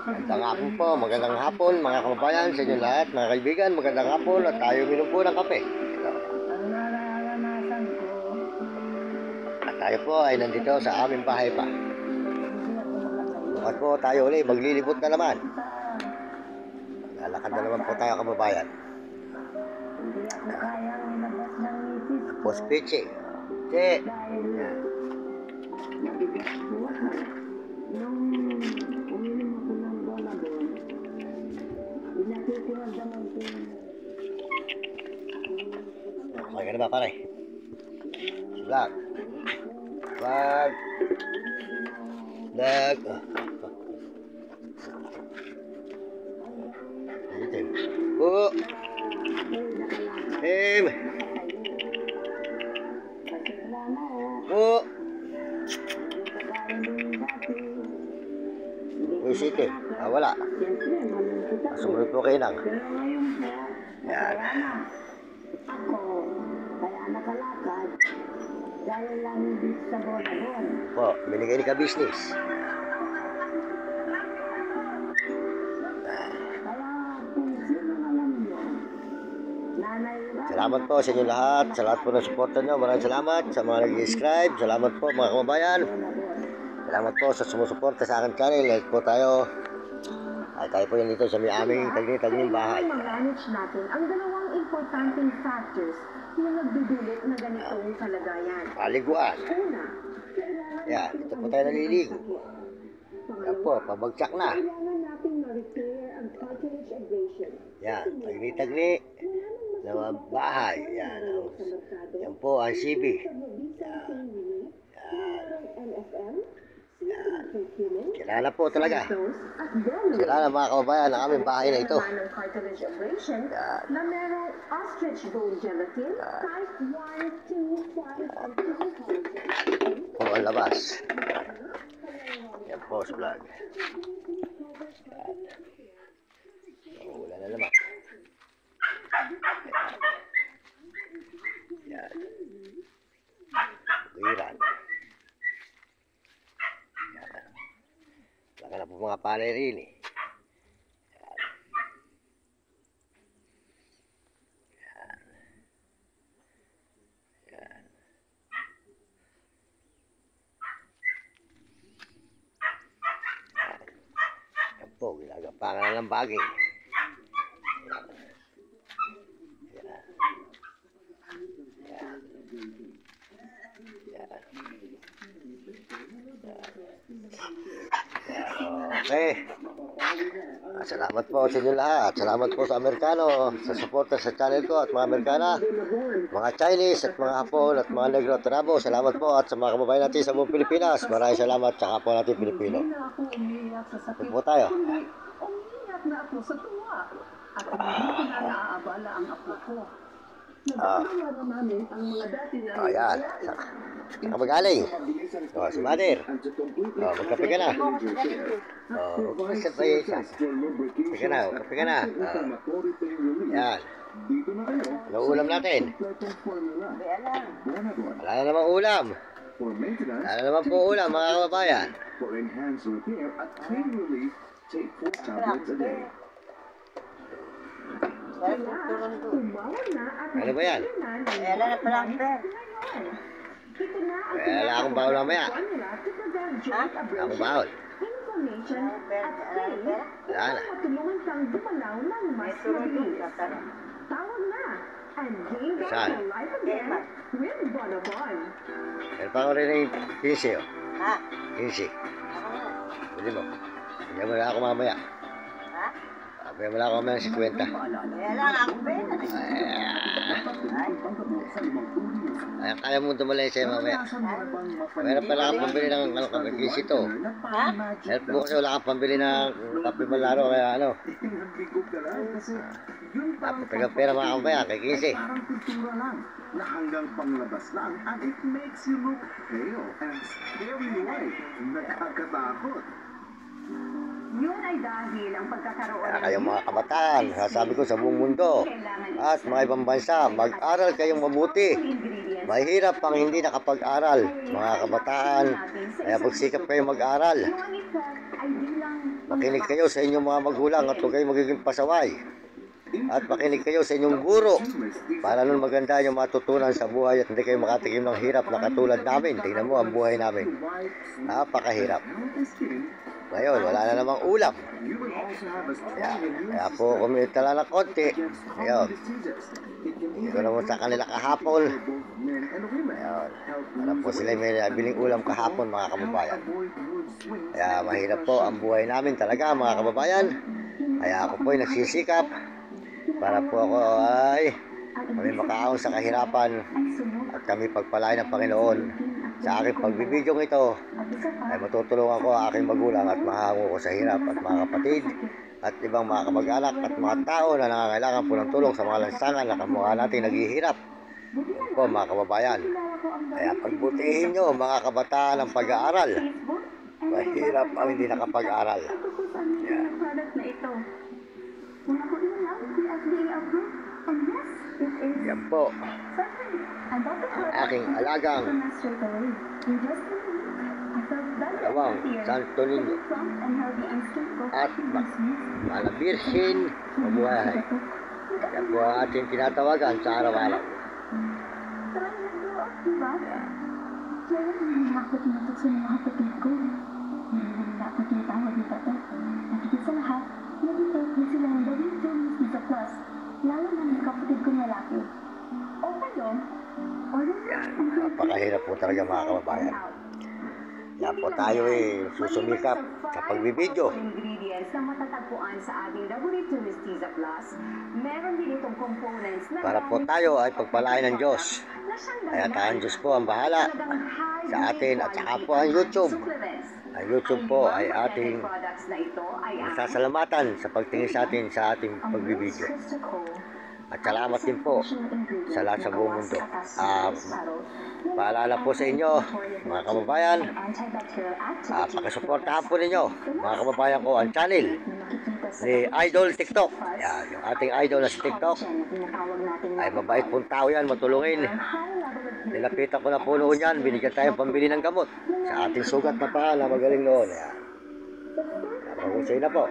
Magandang hapon mga kababayan sa inyo lahat, mga kaibigan, magandang hapon at tayo minom po ng kape. At tayo po ay nandito sa aming bahay pa. Bukas po tayo ulit, maglilibot na naman. Lalakad na naman po tayo kababayan. Post pitching. Che. Okay ka na ba pare? Vlog. Oh. Oh. City. Wala. Sumunod po kayo nang. Yan. Kaya nakalakad dahil lang dito sa Bonabon. Po, binigay ni ka-business. Kaya kung sino alam nyo, nanay... Salamat po sa inyo lahat. Sa lahat po ng suporta nyo. Maraming salamat sa mga nag-subscribe. Salamat po mga kababayan. Salamat po sa sumusuporta sa akin channel. Like po tayo. Ay tayo po yan dito sa aming tagning bahay. Mag-manage natin ang dalawang importanteng factors na nagdudulot na ganitong kalagayan. Paliguan. Una, Yan, ito po tayo naliligo. Yan po, pabagsak na. kailangan natin ma-repair ang cartilage abrasion. Yan, tagni-tagni. Sa bahay. Yan. Yan po ang CB. Kilala po talaga. Kilala mga kababayan ang aming bahay na ito. Ng cartilage abrasion na merong ostrich bone gelatin, type 1, 2, 5, and 2 Po ang labas. Yan po sa vlog. Wala na naman. Yan. Tuwiran. Yan. Laka na po mga palay rin eh. Yan. Yan. Yan. Yan po, ginagapangan ng bagay. Okay. Salamat po sa inyo lahat. Salamat po sa Amerikano, sa suporta sa channel ko at mga Amerikana, mga Chinese at mga Hapon at mga Negro Trabo. Salamat po at sa mga kababayan natin sa buong Pilipinas. Maraming salamat sa kapwa natin Pilipino. Ito po tayo. Umiiyak na ako sa tuwa at hindi ko na naaabala ang apo ko. Nagagawa na namin ang mga dati na Ayan. Saan ka magaling? Si Mother. Magkape ka na. Kasi pa yung isa. Kape ka na. Kape ka na. Yan. Ano ulam natin? Wala na namang ulam. Wala na naman po ulam mga kababayan. Ano ba yan? Wala na palang per. Wala akong bawal mamaya. Ha? Wala akong bawal. Wala na. Matulungan kang dumalaw ng mas mabilis. Tawag na and gain back Saan? your life again with Bonabon. Meron pa ako rin yung 15 oh. Ha? 15. Pwede mo. Hindi mo na ako mamaya. Ha? Sabi mo na ako mamaya ng 50. Kaya lang ako pera. Ay, kaya mo tumalay sa'yo mamaya. Meron pala akong pambili ng kape. 15 to. Ha? Meron po kasi wala akong pambili ng kape malaro. Kaya ano. Tagang pera mga kababayan. Kay 15. Parang kultura lang na hanggang panglabas lang and it makes you look pale and scary white. Nakakatakot. Yun ay dahil ang pagkakaroon Kaya kayong mga kabataan, sasabi ko sa buong mundo at mga ibang bansa, mag-aral kayong mabuti. Mahirap pang hindi nakapag-aral, mga kabataan. Kaya pagsikap kayong mag-aral. Yung ang effect ay bilang Makinig kayo sa inyong mga magulang at huwag kayong magiging pasaway. At makinig kayo sa inyong guro para nun maganda yung matutunan sa buhay at hindi kayo makatikim ng hirap na katulad namin. Tingnan mo ang buhay namin. Napakahirap. Ngayon, wala na namang ulam. Kaya po kumita lang ng konti. Ngayon, ito naman sa kanila kahapon. Ngayon, para po sila may nabiling ulam kahapon mga kababayan. Kaya mahirap po ang buhay namin talaga mga kababayan. Kaya ako po ay nagsisikap para po ako ay kami makaahon sa kahirapan at kami pagpalain ng Panginoon. Sa aking pagbibidyong ito ay matutulungan ko ang aking magulang at mahango ko sa hirap at mga kapatid at ibang mga kamag-anak at mga tao na nangangailangan po ng tulong sa mga lansangan na kamukha natin naghihirap po mga kababayan. Kaya pagbutihin nyo mga kabataan ng pag-aaral. Mahirap ang hindi nakapag-aral. Yan po aking alagang Tawang Santo Niño at Malabirsin mabuhay. Yan po ang ating tinatawagan sa araw-araw. Lalo na ng kapatid kong lalaki. O kayo, Yan, napakahirap po talaga mga kababayan. Kaya po tayo susumikap sa pagbibideo ingredients na matatagpuan sa ating Laborito Mestiza Plus. Meron din itong components na para po tayo ay pagpalain ng Diyos. Kaya tayong Diyos po ang bahala sa atin at saka po ang YouTube. Ang YouTube po ay ating masasalamatan sa pagtingin sa atin sa ating pagbibideo. At salamat din po sa lahat sa buong mundo. Paalala po sa inyo, mga kababayan, pakisuportahan po ninyo, mga kababayan ko, ang channel ni Idol TikTok. Yan, yung ating idol na si TikTok ay mabait pong tao yan, matulungin. Nilapitan ko na po noon yan, binigyan tayo pambili ng gamot sa ating sugat na paa na magaling noon. Yan. Napagusay na po.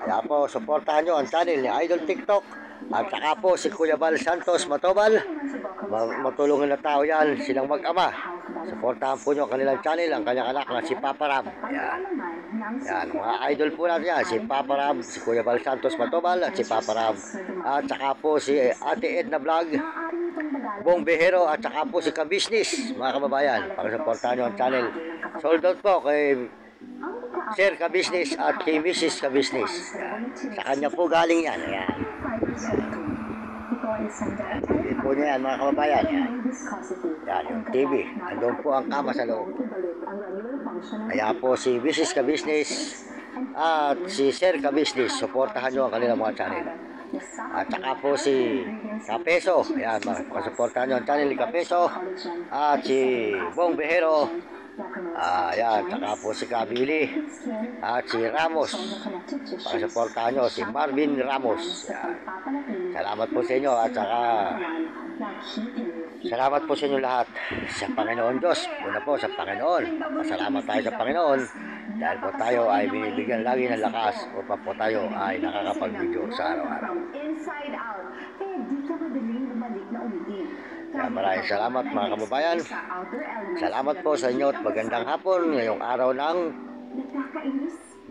Kaya po, suportahan nyo ang channel ni Idol TikTok. At saka po si Kuya Bal Santos Matobal. Matulungan na tao yan, silang mag-ama. Suportahan po nyo ang kanilang channel, ang kanyang anak na si Papa Ram. Yan. Yan, mga idol po natin yan. Si Papa Ram, si Kuya Bal Santos Matobal at si Papa Ram. At saka po si Ate Edna Vlog, Bong Behero at saka po si Kabisnis, mga kababayan. Pakisuportahan nyo ang channel. Sold out po kay Sir Kabisnis at kay Mrs. Kabisnis. Yan. Sa kanya po galing yan. Yan. TV po niya yan mga kababayan. Yan. Yan yung TV. Andun po ang kama sa loob. Kaya po si Mrs. Kabisnis at si Sir Kabisnis, suportahan nyo ang kanilang mga channel. At saka po si Kapeso. Yan, suportahan nyo ang channel ni Kapeso. At si Bong Behero. Yan, saka po si Kabili at si Ramos. Pakisuportahan nyo si Marvin Ramos. Yan. Salamat po sa inyo at saka salamat po sa inyo lahat sa Panginoon Diyos. Una po sa Panginoon. Masalamat tayo sa Panginoon dahil po tayo ay binibigyan lagi ng lakas upang po tayo ay nakakapag-video sa araw-araw. Kaya maraming salamat mga kababayan. Salamat po sa inyo at magandang hapon ngayong araw ng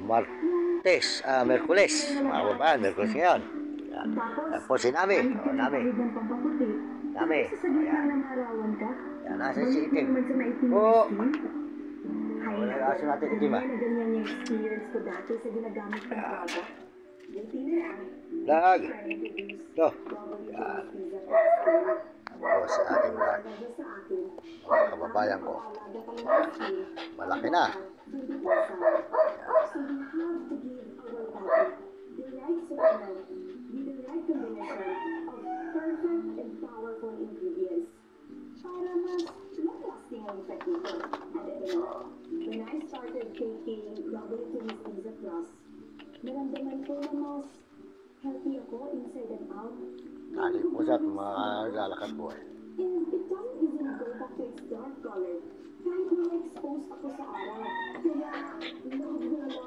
Merkules. Mga kababayan, Merkules ngayon. Yan po si Nami. Nami. Ayan. Yan, nasa si Itim. Po. Wala kaso natin Itim ah. Lag. Ito. Yan. Ako sa ating vlog. Mga kababayan ko. Malaki na. When I started taking Laborito Mestiza Plus, naramdaman ko na mas healthy ako inside and out. Nalik po siya at mga lalakad po eh. And it doesn't even go back to its dark color. Kahit na exposed ako sa araw. Kaya, love na love